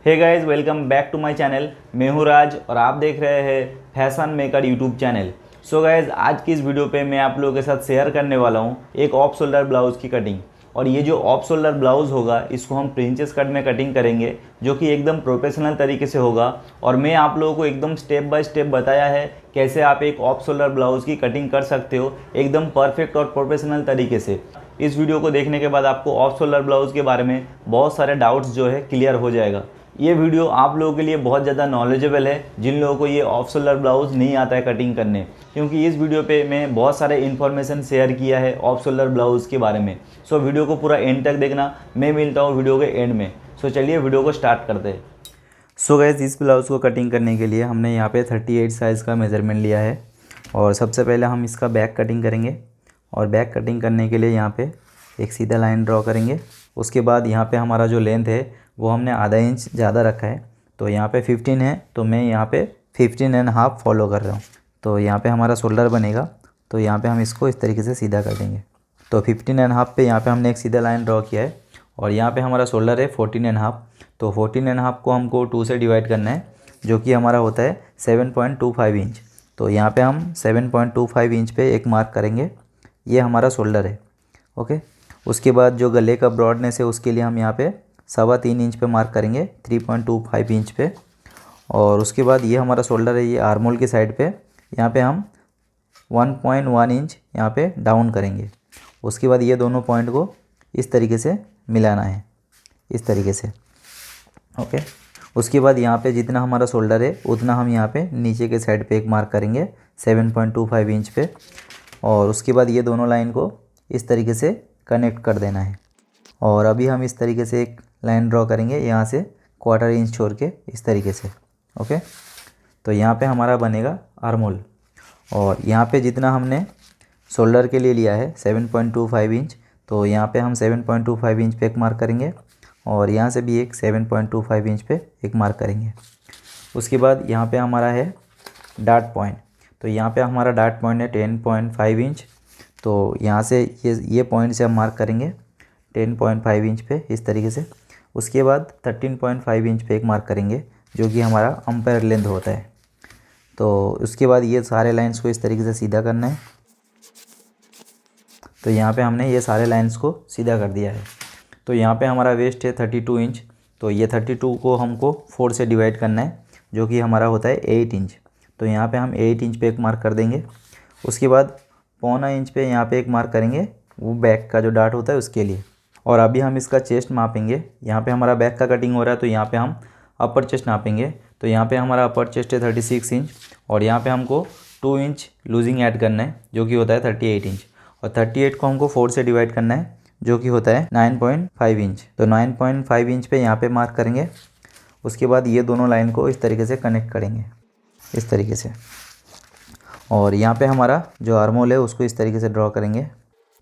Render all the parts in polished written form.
Hey guys, welcome back to my channel. मैं हूँ राज और आप देख रहे हैं fashion maker YouTube channel. So guys, आज की इस वीडियो पे मैं आप लोगों के साथ शेयर करने वाला हूँ एक ऑफ शोल्डर ब्लाउज़ की कटिंग। और ये जो ऑफ शोल्डर ब्लाउज़ होगा इसको हम प्रिंसेस कट में कटिंग करेंगे, जो कि एकदम प्रोफेशनल तरीके से होगा। और मैं आप लोगों को एकदम स्टेप बाय स्टेप बताया है कैसे आप एक ऑफ शोल्डर ब्लाउज़ की कटिंग कर सकते हो एकदम परफेक्ट और प्रोफेशनल तरीके से। इस वीडियो को देखने के बाद आपको ऑफ शोल्डर ब्लाउज़ के बारे में बहुत सारे डाउट्स जो है क्लियर हो जाएगा। ये वीडियो आप लोगों के लिए बहुत ज़्यादा नॉलेजेबल है जिन लोगों को ये ऑफ शोल्डर ब्लाउज़ नहीं आता है कटिंग करने, क्योंकि इस वीडियो पे मैं बहुत सारे इन्फॉर्मेशन शेयर किया है ऑफ शोल्डर ब्लाउज़ के बारे में। सो वीडियो को पूरा एंड तक देखना। मैं मिलता हूँ वीडियो के एंड में। सो चलिए वीडियो को स्टार्ट करते हैं। सो गाइस, इस ब्लाउज़ को कटिंग करने के लिए हमने यहाँ पे 38 साइज़ का मेज़रमेंट लिया है। और सबसे पहले हम इसका बैक कटिंग करेंगे। और बैक कटिंग करने के लिए यहाँ पे एक सीधा लाइन ड्रॉ करेंगे। उसके बाद यहाँ पे हमारा जो लेंथ है वो हमने आधा इंच ज़्यादा रखा है, तो यहाँ पे 15 है, तो मैं यहाँ पे 15.5 फॉलो कर रहा हूँ। तो यहाँ पे हमारा शोल्डर बनेगा, तो यहाँ पे हम इसको इस तरीके से सीधा कर देंगे। तो 15.5 पे यहाँ पे हमने एक सीधा लाइन ड्रॉ किया है। और यहाँ पे हमारा शोल्डर है 14.5, तो 14.5 को हमको 2 से डिवाइड करना है, जो कि हमारा होता है 7.25 इंच। तो यहाँ पे हम 7.25 इंच पे एक मार्क करेंगे। ये हमारा शोल्डर है, ओके। उसके बाद जो गले का ब्रॉडनेस है उसके लिए हम यहाँ पे 3.25 इंच पे मार्क करेंगे, 3.25 इंच पे। और उसके बाद ये हमारा शोल्डर है, ये आर्मोल की साइड पे यहाँ पे हम 1.1 इंच यहाँ पे डाउन करेंगे। उसके बाद ये दोनों पॉइंट को इस तरीके से मिलाना है, इस तरीके से, ओके। उसके बाद यहाँ पे जितना हमारा शोल्डर है उतना हम यहाँ पे नीचे के साइड पे एक मार्क करेंगे 7.25 इंच पे। और उसके बाद ये दोनों लाइन को इस तरीके से कनेक्ट कर देना है। और अभी हम इस तरीके से एक लाइन ड्रॉ करेंगे यहाँ से 1/4 इंच छोड़ के, इस तरीके से, ओके। तो यहाँ पे हमारा बनेगा आर्मोल। और यहाँ पे जितना हमने शोल्डर के लिए लिया है 7.25 इंच, तो यहाँ पे हम 7.25 इंच पे एक मार्क करेंगे। और यहाँ से भी एक 7.25 इंच पे एक मार्क करेंगे। उसके बाद यहाँ पे हमारा है डार्ट पॉइंट, तो यहाँ पे हमारा डार्ट पॉइंट है 10.5 इंच। तो यहाँ से ये पॉइंट से हम मार्क करेंगे 10.5 इंच पे, इस तरीके से। उसके बाद 13.5 इंच पे एक मार्क करेंगे, जो कि हमारा अम्पायर लेंथ होता है। तो उसके बाद ये सारे लाइंस को इस तरीके से सीधा करना है। तो यहाँ पे हमने ये सारे लाइंस को सीधा कर दिया है। तो यहाँ पे हमारा वेस्ट है 32 इंच, तो ये 32 को हमको 4 से डिवाइड करना है, जो कि हमारा होता है 8 इंच। तो यहाँ पे हम 8 इंच पे एक मार्क कर देंगे। उसके बाद 1.25 इंच पे यहाँ पे एक मार्क करेंगे, वो बैक का जो डार्ट होता है उसके लिए। और अभी हम इसका चेस्ट मापेंगे। यहाँ पे हमारा बैक का कटिंग हो रहा है, तो यहाँ पे हम अपर चेस्ट नापेंगे। तो यहाँ पे हमारा अपर चेस्ट है 36 इंच। और यहाँ पे हमको 2 इंच लूजिंग ऐड करना है, जो कि होता है 38 इंच। और 38 को हमको 4 से डिवाइड करना है, जो कि होता है 9.5 इंच। तो 9.5 इंच पे यहाँ पे मार्क करेंगे। उसके बाद ये दोनों लाइन को इस तरीके से कनेक्ट करेंगे, इस तरीके से। और यहाँ पे हमारा जो आर्मोल है उसको इस तरीके से ड्रॉ करेंगे,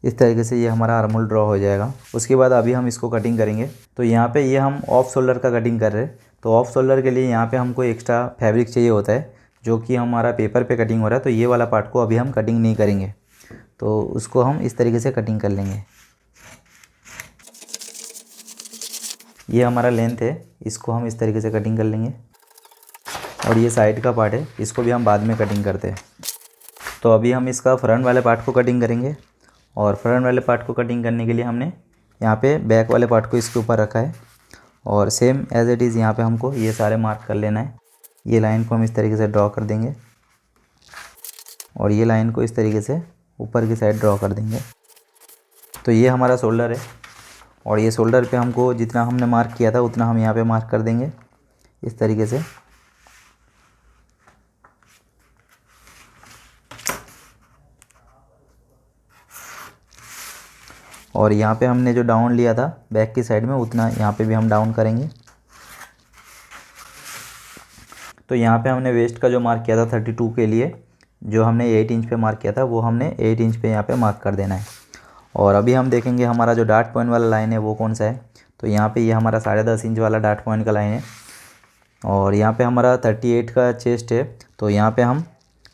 इस तरीके से ये हमारा आर्मोल ड्रॉ हो जाएगा। उसके बाद अभी हम इसको कटिंग करेंगे। तो यहाँ पे ये हम ऑफ शोल्डर का कटिंग कर रहे हैं। तो ऑफ शोल्डर के लिए यहाँ पे हमको एक्स्ट्रा फैब्रिक चाहिए होता है, जो कि हमारा पेपर पे कटिंग हो रहा है। तो ये वाला पार्ट को अभी हम कटिंग नहीं करेंगे, तो उसको हम इस तरीके से कटिंग कर लेंगे। ये हमारा लेंथ है, इसको हम इस तरीके से कटिंग कर लेंगे। और ये साइड का पार्ट है, इसको भी हम बाद में कटिंग करते हैं। तो अभी हम इसका फ्रंट वाले पार्ट को कटिंग करेंगे। और फ्रंट वाले पार्ट को कटिंग करने के लिए हमने यहाँ पे बैक वाले पार्ट को इसके ऊपर रखा है। और सेम एज इट इज़ यहाँ पे हमको ये सारे मार्क कर लेना है। ये लाइन को हम इस तरीके से ड्रॉ कर देंगे। और ये लाइन को इस तरीके से ऊपर की साइड ड्रॉ कर देंगे। तो ये हमारा शोल्डर है। और ये शोल्डर पे हमको जितना हमने मार्क किया था उतना हम यहाँ पे मार्क कर देंगे, इस तरीके से। और यहाँ पे हमने जो डाउन लिया था बैक की साइड में, उतना यहाँ पे भी हम डाउन करेंगे। तो यहाँ पे हमने वेस्ट का जो मार्क किया था 32 के लिए, जो हमने 8 इंच पे मार्क किया था, वो हमने 8 इंच पे यहाँ पे मार्क कर देना है। और अभी हम देखेंगे हमारा जो डार्ट पॉइंट वाला लाइन है वो कौन सा है। तो यहाँ पे ये हमारा 10.5 इंच वाला डार्ट पॉइंट का लाइन है। और यहाँ पे हमारा 38 का चेस्ट है, तो यहाँ पे हम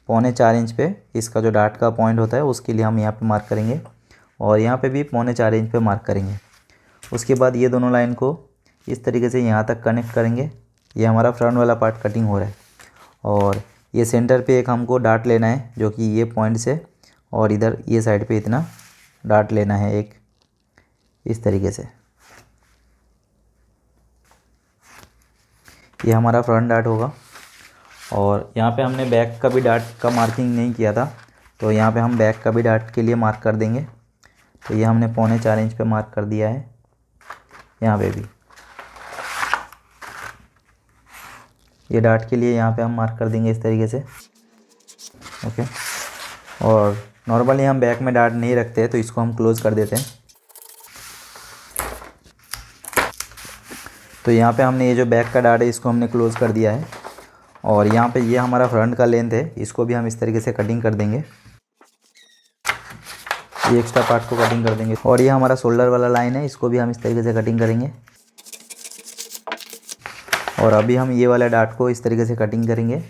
3.25 इंच पे इसका जो डार्ट का पॉइंट होता है उसके लिए हम यहाँ पे मार्क करेंगे। और यहाँ पे भी 3.25 इंच पे मार्क करेंगे। उसके बाद ये दोनों लाइन को इस तरीके से यहाँ तक कनेक्ट करेंगे ये हमारा फ्रंट वाला पार्ट कटिंग हो रहा है। और ये सेंटर पे एक हमको डाट लेना है जो कि ये पॉइंट से, और इधर ये साइड पे इतना डाट लेना है एक, इस तरीके से। ये हमारा फ्रंट डाट होगा। और यहाँ पे हमने बैक का भी डाट का मार्किंग नहीं किया था, तो यहाँ पे हम बैक का भी डाट के लिए मार्क कर देंगे। तो ये हमने 4.25 इंच पे मार्क कर दिया है। यहाँ पे भी ये डाट के लिए यहाँ पे हम मार्क कर देंगे इस तरीके से। ओके, और नॉर्मली हम बैक में डाट नहीं रखते हैं, तो इसको हम क्लोज़ कर देते हैं। तो यहाँ पे हमने ये जो बैक का डाट है इसको हमने क्लोज़ कर दिया है। और यहाँ पे ये हमारा फ्रंट का लेंथ है, इसको भी हम इस तरीके से कटिंग कर देंगे। ये एक्स्ट्रा पार्ट को कटिंग कर देंगे। और ये हमारा शोल्डर वाला लाइन है, इसको भी हम इस तरीके से कटिंग करेंगे। और अभी हम ये वाला डाट को इस तरीके से कटिंग करेंगे।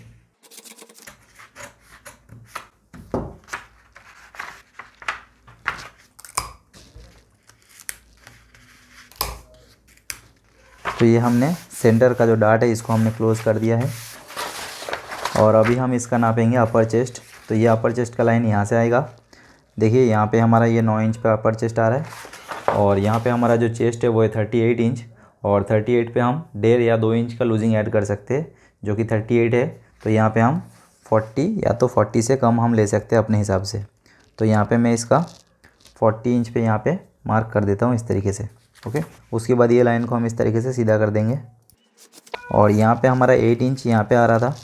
तो ये हमने सेंटर का जो डाट है इसको हमने क्लोज़ कर दिया है। और अभी हम इसका नापेंगे अपर चेस्ट। तो ये अपर चेस्ट का लाइन यहाँ से आएगा। देखिए यहाँ पे हमारा ये 9 इंच पे अपर चेस्ट आ रहा है। और यहाँ पे हमारा जो चेस्ट है वो है 38 इंच। और 38 पे हम 1.5 या 2 इंच का लूजिंग ऐड कर सकते हैं, जो कि 38 है। तो यहाँ पे हम 40 या तो 40 से कम हम ले सकते हैं अपने हिसाब से। तो यहाँ पे मैं इसका 40 इंच पे यहाँ पे मार्क कर देता हूँ इस तरीके से। ओके, उसके बाद ये लाइन को हम इस तरीके से सीधा कर देंगे। और यहाँ पे हमारा 8 इंच यहाँ पे आ रहा था,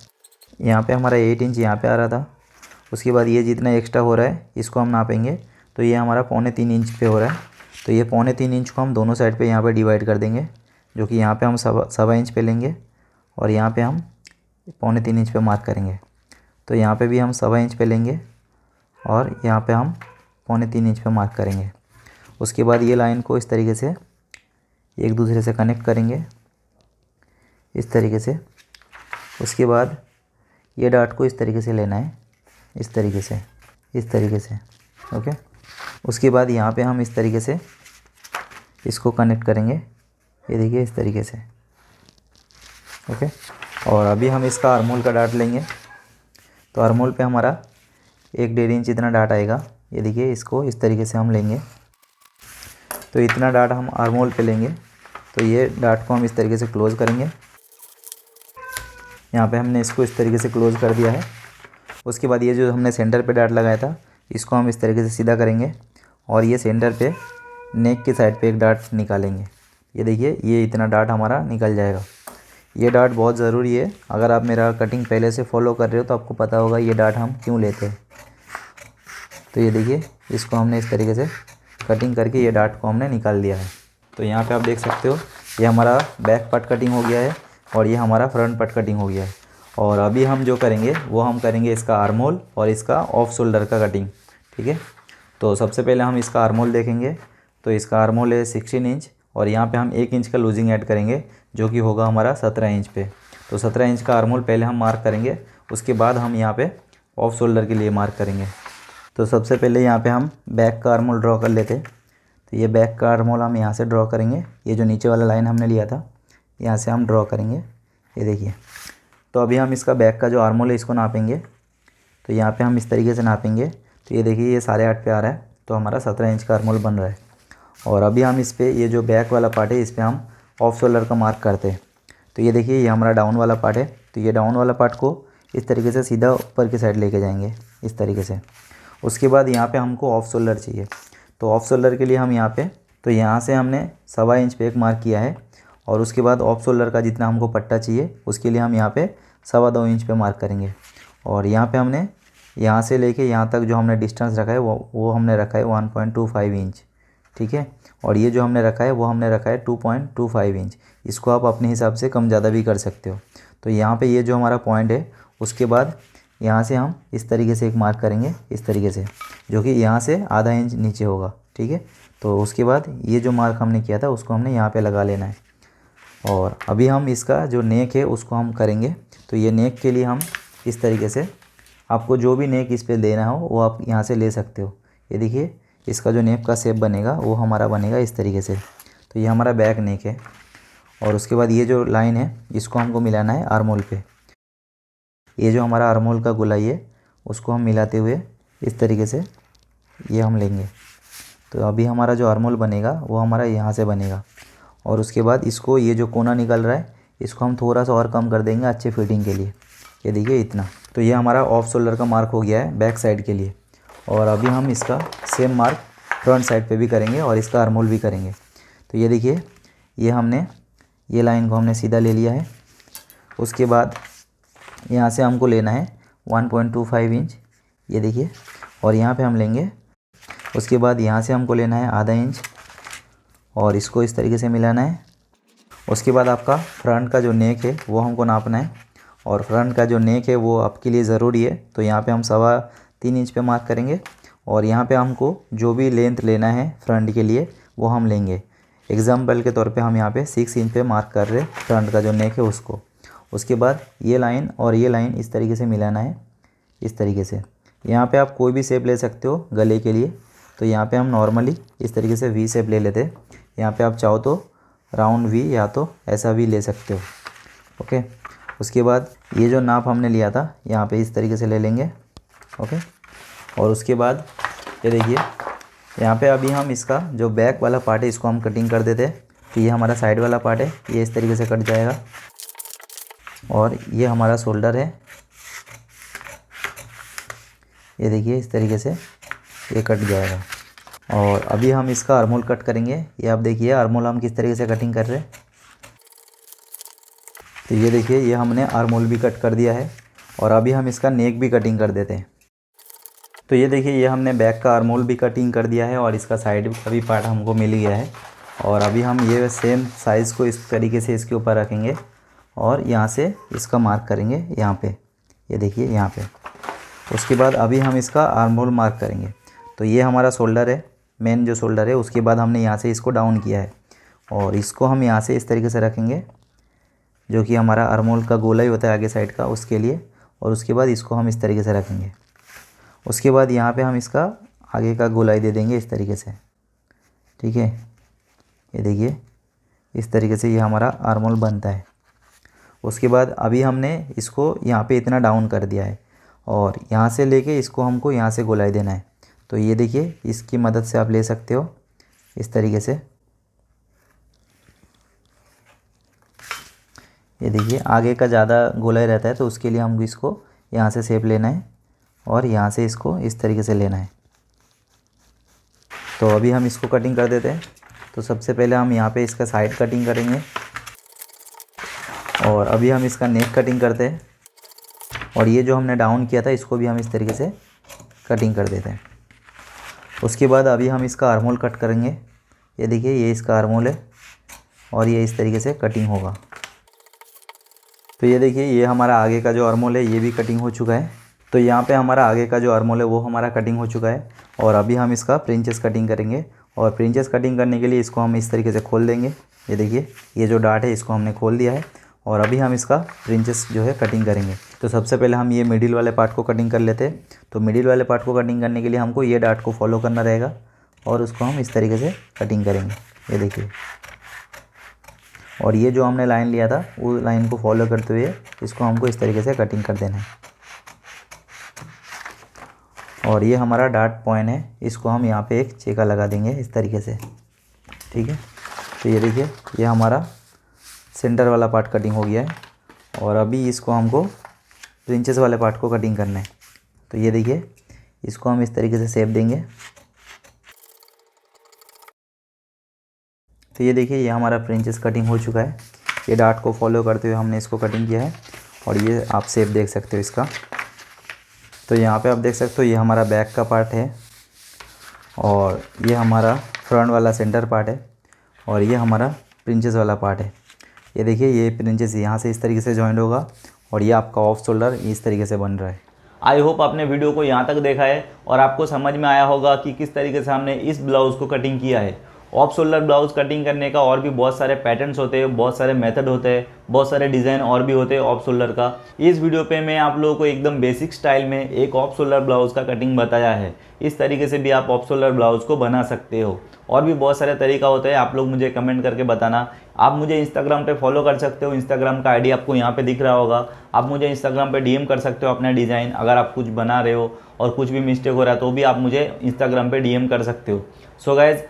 यहाँ पे हमारा 8 इंच यहाँ पे आ रहा था। उसके बाद ये जितना एक्स्ट्रा हो रहा है इसको हम नापेंगे। तो ये हमारा 3.25 इंच पे हो रहा है। तो ये 3.25 इंच को हम दोनों साइड पे यहाँ पे डिवाइड कर देंगे, जो कि यहाँ पे हम 1.25 इंच पे लेंगे और यहाँ पे हम 3.25 इंच पे मार्क करेंगे। तो यहाँ पे भी हम 1.25 इंच पे लेंगे और यहाँ पे हम 3.25 इंच पे मार्क करेंगे। उसके बाद ये लाइन को इस तरीके से एक दूसरे से कनेक्ट करेंगे इस तरीके से। उसके बाद ये डाट को इस तरीके से लेना है, इस तरीके से, इस तरीके से। ओके, उसके बाद यहाँ पे हम इस तरीके से इसको कनेक्ट करेंगे, ये देखिए इस तरीके से। ओके, और अभी हम इसका आर्महोल का डाट लेंगे। तो आर्महोल पे हमारा 1.5 इंच इतना डाट आएगा। ये देखिए, इसको इस तरीके से हम लेंगे। तो इतना डाट हम आर्महोल पे लेंगे। तो ये डाट को हम इस तरीके से क्लोज़ करेंगे। यहाँ पे हमने इसको इस तरीके से क्लोज़ कर दिया है। उसके बाद ये जो हमने सेंटर पे डाट लगाया था इसको हम इस तरीके से सीधा करेंगे और ये सेंटर पे नेक की साइड पे एक डाट निकालेंगे। ये देखिए, ये इतना डाट हमारा निकल जाएगा। ये डाट बहुत ज़रूरी है। अगर आप मेरा कटिंग पहले से फॉलो कर रहे हो तो आपको पता होगा ये डाट हम क्यों लेते हैं। तो ये देखिए, इसको हमने इस तरीके से कटिंग करके ये डाट को हमने निकाल दिया है। तो यहाँ पे आप देख सकते हो ये हमारा बैक पार्ट कटिंग हो गया है और ये हमारा फ्रंट पार्ट कटिंग हो गया है। और अभी हम जो करेंगे वो हम करेंगे इसका आर्महोल और इसका ऑफ शोल्डर का कटिंग। ठीक है, तो सबसे पहले हम इसका आर्महोल देखेंगे। तो इसका आर्महोल है 16 इंच और यहाँ पे हम 1 इंच का लूजिंग ऐड करेंगे, जो कि होगा हमारा 17 इंच पे। तो 17 इंच का आर्महोल पहले हम मार्क करेंगे, उसके बाद हम यहाँ पे ऑफ शोल्डर के लिए मार्क करेंगे। तो सबसे पहले यहाँ पे हम बैक का आर्महोल ड्रॉ कर लेते हैं। तो ये बैक का आर्महोल हम यहाँ से ड्रॉ करेंगे। ये जो नीचे वाला लाइन हमने लिया था यहाँ से हम ड्रॉ करेंगे, ये देखिए। तो अभी हम इसका बैक का जो आर्महोल है इसको नापेंगे। तो यहाँ पे हम इस तरीके से नापेंगे। तो ये देखिए, ये 8.5 पे आ रहा है, तो हमारा 17 इंच का आर्महोल बन रहा है। और अभी हम इस पे ये जो बैक वाला पार्ट है इस पर हम ऑफ शोल्डर का मार्क करते हैं। तो ये देखिए, ये हमारा डाउन वाला पार्ट है। तो ये डाउन वाला पार्ट को इस तरीके से सीधा ऊपर की साइड लेके जाएंगे इस तरीके से। उसके बाद यहाँ पे हमको ऑफ शोल्डर चाहिए। तो ऑफ शोल्डर के लिए हम यहाँ पे, तो यहाँ से हमने 1.25 इंच पे एक मार्क किया है और उसके बाद ऑफ शोल्डर का जितना हमको पट्टा चाहिए उसके लिए हम यहाँ पे 2.25 इंच पे मार्क करेंगे। और यहाँ पे हमने यहाँ से लेके यहाँ तक जो हमने डिस्टेंस रखा है वो हमने रखा है 1.25 इंच। ठीक है, और ये जो हमने रखा है वो हमने रखा है 2.25 इंच। इसको आप अपने हिसाब से कम ज़्यादा भी कर सकते हो। तो यहाँ पे ये जो हमारा पॉइंट है उसके बाद यहाँ से हम इस तरीके से एक मार्क करेंगे इस तरीके से, जो कि यहाँ से आधा इंच नीचे होगा। ठीक है, तो उसके बाद ये जो मार्क हमने किया था उसको हमने यहाँ पे लगा लेना है। और अभी हम इसका जो नेक है उसको हम करेंगे। तो ये नेक के लिए हम इस तरीके से, आपको जो भी नेक इस पे देना हो वो आप यहाँ से ले सकते हो। ये देखिए, इसका जो नेक का शेप बनेगा वो हमारा बनेगा इस तरीके से। तो ये हमारा बैक नेक है। और उसके बाद ये जो लाइन है इसको हमको मिलाना है आर्मोल पे। ये जो हमारा आर्मोल का गोलाई है उसको हम मिलाते हुए इस तरीके से ये हम लेंगे। तो अभी हमारा जो आर्मोल बनेगा वो हमारा यहाँ से बनेगा। और उसके बाद इसको ये जो कोना निकल रहा है इसको हम थोड़ा सा और कम कर देंगे अच्छे फिटिंग के लिए। ये देखिए इतना। तो ये हमारा ऑफ शोल्डर का मार्क हो गया है बैक साइड के लिए। और अभी हम इसका सेम मार्क फ्रंट साइड पे भी करेंगे और इसका आर्मोल भी करेंगे। तो ये देखिए ये हमने ये लाइन को हमने सीधा ले लिया है। उसके बाद यहाँ से हमको लेना है 1.25 इंच, ये देखिए, और यहाँ पे हम लेंगे। उसके बाद यहाँ से हमको लेना है आधा इंच और इसको इस तरीके से मिलाना है। उसके बाद आपका फ्रंट का जो नेक है वो हमको नापना है और फ्रंट का जो नेक है वो आपके लिए ज़रूरी है। तो यहाँ पे हम 3.25 इंच पे मार्क करेंगे और यहाँ पे हमको जो भी लेंथ लेना है फ्रंट के लिए वो हम लेंगे। एग्जाम्पल के तौर पे हम यहाँ पे 6 इंच पे मार्क कर रहे हैं फ्रंट का जो नेक है उसको। उसके बाद ये लाइन और ये लाइन इस तरीके से मिलाना है, इस तरीके से। यहाँ पे आप कोई भी शेप ले सकते हो गले के लिए। तो यहाँ पे हम नॉर्मली इस तरीके से वी शेप ले लेते हैं। यहाँ पे आप चाहो तो राउंड वी या तो ऐसा भी ले सकते हो। ओके, उसके बाद ये जो नाप हमने लिया था यहाँ पे इस तरीके से ले लेंगे। ओके, और उसके बाद ये देखिए यहाँ पे अभी हम इसका जो बैक वाला पार्ट है इसको हम कटिंग कर देते हैं। तो ये हमारा साइड वाला पार्ट है, ये इस तरीके से कट जाएगा। और ये हमारा शोल्डर है, ये देखिए इस तरीके से ये कट जाएगा। और अभी हम इसका आर्मोल कट करेंगे। ये आप देखिए आर्मोल हम किस तरीके से कटिंग कर रहे हैं। तो ये देखिए ये हमने आर्मोल भी कट कर दिया है और अभी हम इसका नेक भी कटिंग कर देते हैं। तो ये देखिए ये हमने बैक का आर्मोल भी कटिंग कर दिया है और इसका साइड का भी पार्ट हमको मिल गया है। और अभी हम ये सेम साइज़ को इस तरीके से इसके ऊपर रखेंगे और यहाँ से इसका मार्क करेंगे यहाँ पे, ये देखिए यहाँ पे। उसके बाद अभी हम इसका आर्मोल मार्क करेंगे। तो ये हमारा शोल्डर है, मेन जो शोल्डर है। उसके बाद हमने यहाँ से इसको डाउन किया है और इसको हम यहाँ से इस तरीके से रखेंगे जो कि हमारा आर्मोल का गोला ही होता है आगे साइड का, उसके लिए। और उसके बाद इसको हम इस तरीके से रखेंगे। उसके बाद यहाँ पे हम इसका आगे का गोलाई दे देंगे इस तरीके से, ठीक है। ये देखिए इस तरीके से ये हमारा आर्मोल बनता है। उसके बाद अभी हमने इसको यहाँ पे इतना डाउन कर दिया है और यहाँ से लेके इसको हमको यहाँ से गोलाई देना है। तो ये देखिए इसकी मदद से आप ले सकते हो इस तरीके से। ये देखिए आगे का ज़्यादा गोलाई रहता है तो उसके लिए हमको इसको यहाँ से शेप लेना है और यहाँ से इसको इस तरीके से लेना है। तो अभी हम इसको कटिंग कर देते हैं। तो सबसे पहले हम यहाँ पे इसका साइड कटिंग करेंगे और अभी हम इसका नेक कटिंग करते हैं। और ये जो हमने डाउन किया था इसको भी हम इस तरीके से कटिंग कर देते हैं। उसके बाद अभी हम इसका आर्मोल कट करेंगे। ये देखिए ये इसका आर्मोल है और ये इस तरीके से कटिंग होगा। तो ये देखिए ये हमारा आगे का जो आर्मोल है ये भी कटिंग हो चुका है। तो यहाँ पे हमारा आगे का जो आर्मोल है वो हमारा कटिंग हो चुका है। और अभी हम इसका प्रिंचेस कटिंग करेंगे। और प्रिंचेस कटिंग करने के लिए इसको हम इस तरीके से खोल देंगे। ये देखिए ये जो डार्ट है इसको हमने खोल दिया है और अभी हम इसका प्रिंचेस जो है कटिंग करेंगे। तो सबसे पहले हम ये मिडिल वाले पार्ट को कटिंग कर लेते हैं। तो मिडिल वाले पार्ट को कटिंग करने के लिए हमको ये डार्ट को फॉलो करना रहेगा और उसको हम इस तरीके से कटिंग करेंगे। ये देखिए, और ये जो हमने लाइन लिया था वो लाइन को फॉलो करते हुए इसको हमको इस तरीके से कटिंग कर देना है। और ये हमारा डार्ट पॉइंट है, इसको हम यहाँ पे एक चेका लगा देंगे इस तरीके से, ठीक है। तो ये देखिए ये हमारा सेंटर वाला पार्ट कटिंग हो गया है और अभी इसको हमको प्रिंचेस वाले पार्ट को कटिंग करना है। तो ये देखिए इसको हम इस तरीके से शेप देंगे। तो ये देखिए ये हमारा प्रिंचेस कटिंग हो चुका है। ये डार्ट को फॉलो करते हुए हमने इसको कटिंग किया है और ये आप शेप देख सकते हो इसका। तो यहाँ पे आप देख सकते हो ये हमारा बैक का पार्ट है और ये हमारा फ्रंट वाला सेंटर पार्ट है और ये हमारा प्रिंचेस वाला पार्ट है। ये देखिए ये प्रिंचेस यहाँ से इस तरीके से जॉइंट होगा और ये आपका ऑफ शोल्डर इस तरीके से बन रहा है। आई होप आपने वीडियो को यहाँ तक देखा है और आपको समझ में आया होगा कि किस तरीके से हमने इस ब्लाउज़ को कटिंग किया है। ऑफ शोल्डर ब्लाउज कटिंग करने का और भी बहुत सारे पैटर्न्स होते हैं, बहुत सारे मेथड होते हैं, बहुत सारे डिज़ाइन और भी होते हैं ऑफ शोल्डर का। इस वीडियो पे मैं आप लोगों को एकदम बेसिक स्टाइल में एक ऑफ शोल्डर ब्लाउज का कटिंग बताया है। इस तरीके से भी आप ऑफ शोल्डर ब्लाउज को बना सकते हो। और भी बहुत सारे तरीका होता है, आप लोग मुझे कमेंट करके बताना। आप मुझे इंस्टाग्राम पे फॉलो कर सकते हो, इंस्टाग्राम का आईडी आपको यहाँ पे दिख रहा होगा। आप मुझे इंस्टाग्राम पे डीएम कर सकते हो अपना डिज़ाइन, अगर आप कुछ बना रहे हो और कुछ भी मिस्टेक हो रहा है तो भी आप मुझे इंस्टाग्राम पे डीएम कर सकते हो। सो गाइज,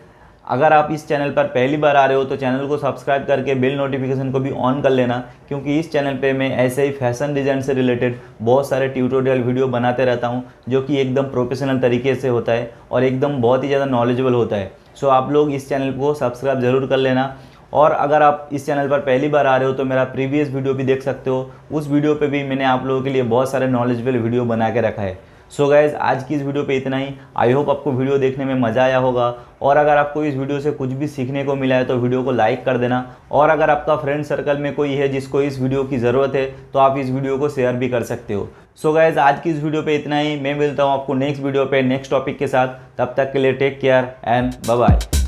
अगर आप इस चैनल पर पहली बार आ रहे हो तो चैनल को सब्सक्राइब करके बेल नोटिफिकेशन को भी ऑन कर लेना, क्योंकि इस चैनल पे मैं ऐसे ही फैशन डिज़ाइन से रिलेटेड बहुत सारे ट्यूटोरियल वीडियो बनाते रहता हूँ, जो कि एकदम प्रोफेशनल तरीके से होता है और एकदम बहुत ही ज़्यादा नॉलेजेबल होता है। सो आप लोग इस चैनल को सब्सक्राइब ज़रूर कर लेना। और अगर आप इस चैनल पर पहली बार आ रहे हो तो मेरा प्रीवियस वीडियो भी देख सकते हो, उस वीडियो पे भी मैंने आप लोगों के लिए बहुत सारे नॉलेजेबल वीडियो बना के रखा है। सो गाइज, आज की इस वीडियो पे इतना ही। आई होप आपको वीडियो देखने में मज़ा आया होगा, और अगर आपको इस वीडियो से कुछ भी सीखने को मिला है तो वीडियो को लाइक कर देना। और अगर आपका फ्रेंड सर्कल में कोई है जिसको इस वीडियो की ज़रूरत है तो आप इस वीडियो को शेयर भी कर सकते हो। सो गाइज, आज की इस वीडियो पे इतना ही। मैं मिलता हूँ आपको नेक्स्ट वीडियो पे नेक्स्ट टॉपिक के साथ। तब तक के लिए take care and bye bye.